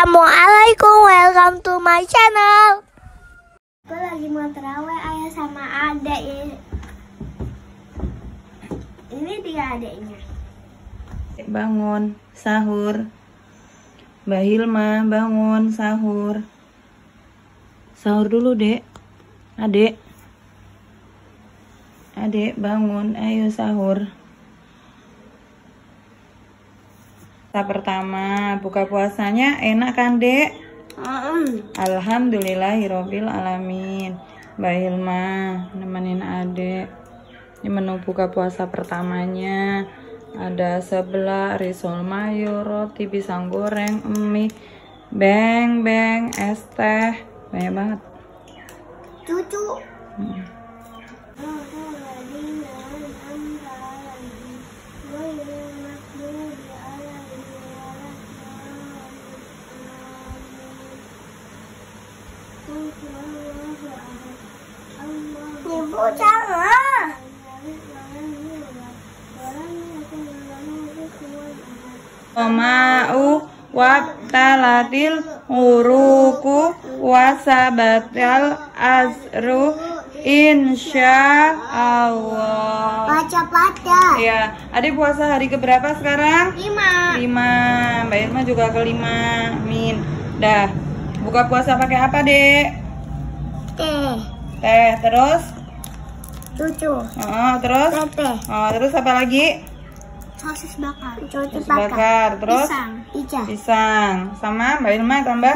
Assalamualaikum, welcome to my channel. Aku lagi mau terawih ayah sama adek ya. Ini dia adeknya. Bangun, sahur. Mbak Hilma, bangun, sahur. Sahur dulu, Dek. Adek. Adek, bangun, ayo sahur. Pertama, buka puasanya enak kan, Dek? Alhamdulillahirobbil alamin. Mbak Hilma nemenin adek. Ini menu buka puasa pertamanya. Ada sebelah, risol mayo, roti, pisang goreng, mie, beng, es teh, banyak banget. Cucu. Ibu jangan. Oma'u wabtalatil uruku wasabatal azru insya Allah. Baca. Ya, adik puasa hari keberapa sekarang? 5. 5. Mbak Irma juga ke 5. Min. Dah. Buka puasa pakai apa, Dek? Teh. Terus? Cucu. Terus? Teh. Terus apa lagi? Sosis bakar. Sosis bakar. Terus? Pisang. Sama Mbak Irma tambah?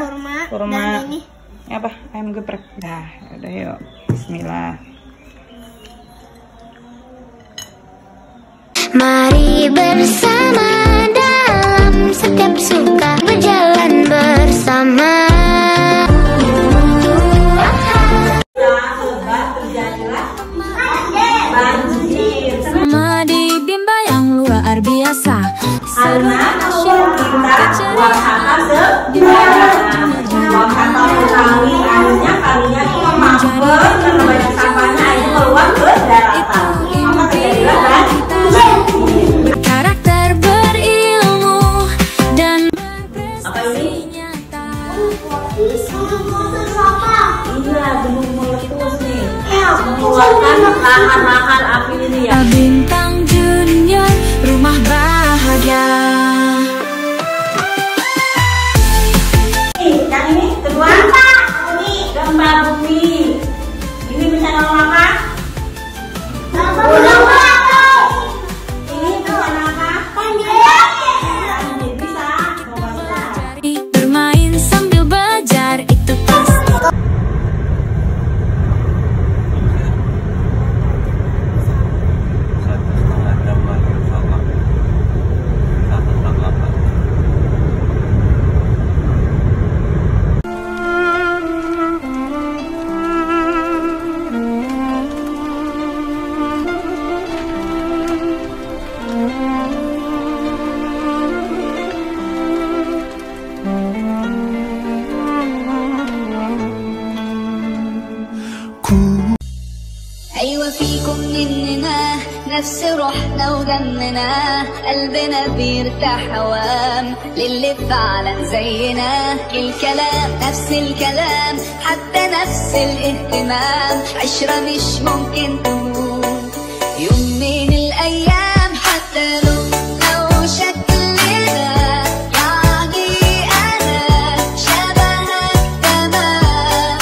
Kurma. Dan ini? Apa? Ayam geprek. Dah, udah yuk. Bismillah. Mari bersama dalam setiap suka berjalan bersama. Sama di bimba yang luar biasa. Karena kita puasa kali akhirnya kalinya itu mampus karena banyak sampahnya itu keluar ke daratan. Maka terjadilah kan? Karakter berilmu dan Apa ini? nyata. Iya, gunung meletus nih. Mengeluarkan lahar-lahar api ini ya. Bintang junior, rumah bahagia. Yang ini kedua, ini gempa bumi. Ini bisa nolong apa? Ini bisa apa? Bisa. Bermain sambil belajar itu pasti. أيوة فيكم مننا نفس روحنا ودمنا قلبنا بيرتاح هوام للي فعلا زينا الكلام نفس الكلام حتى نفس الاهتمام عشرة مش ممكن تموت يوم من الأيام حتى لوننا وشكلنا يعني أنا شبهك تمام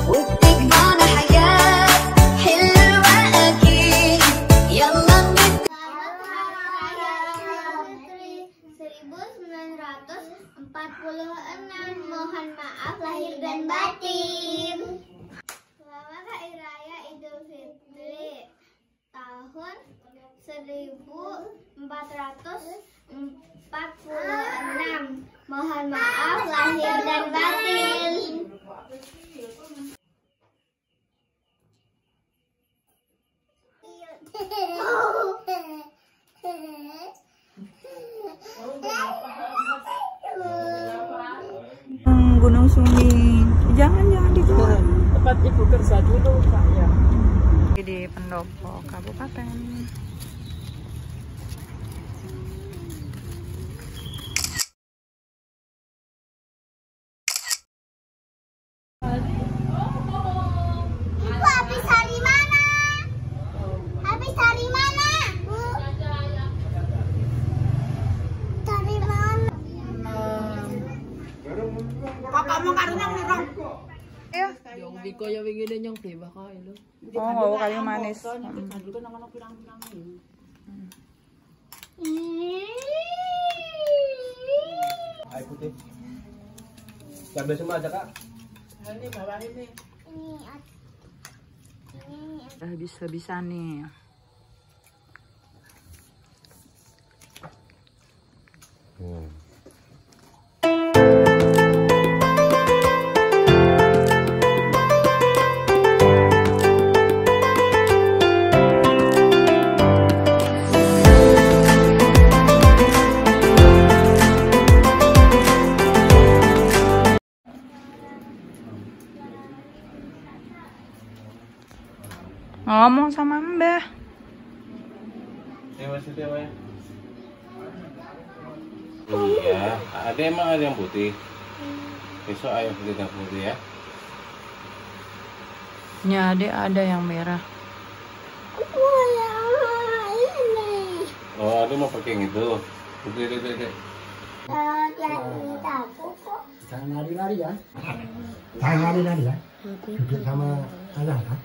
وبتجمعنا حاجات حلوة أكيد يلا نبدأ 1946. Mohon maaf lahir dan batin. Selamat Hari Raya Idul Fitri tahun 1446. Mohon maaf lahir dan batin. Gunung Sumbing. Jangan dikeluarin. Tempat ibu kerja dulu, Pak ya. Di Pendopo, Kabupaten. Bapakmu karunya ngerong. Iya. Yang Biko yang begini yang bebas kaya lo. Oh, mau kayu manis. Air putih. Cabai semua aja kak. Ini bawa ini. Udah habis-habisan nih. Ngomong sama Mbah. Iya, ada emang ada yang putih. Besok ayam putih ya. Ya, ada yang merah. Oh, ada mau pakai yang itu. Putih. Jangan lari-lari ya. Jangan lari-lari ya. Duduk sama ayah kan.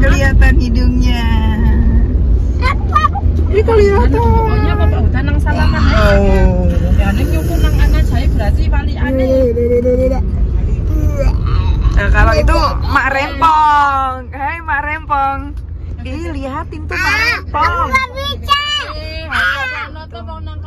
kelihatan hidungnya. Ini kelihatan. Pokoknya bapak udah nang salaman. Oh. Ya neng nyukur nang anak saya berarti paling aneh. Nah, kalau itu Mak Rempong. Hai Mak Rempong. Ih, lihatin tuh Mak Rempong. Aku gak bisa. Anak tuh mau nang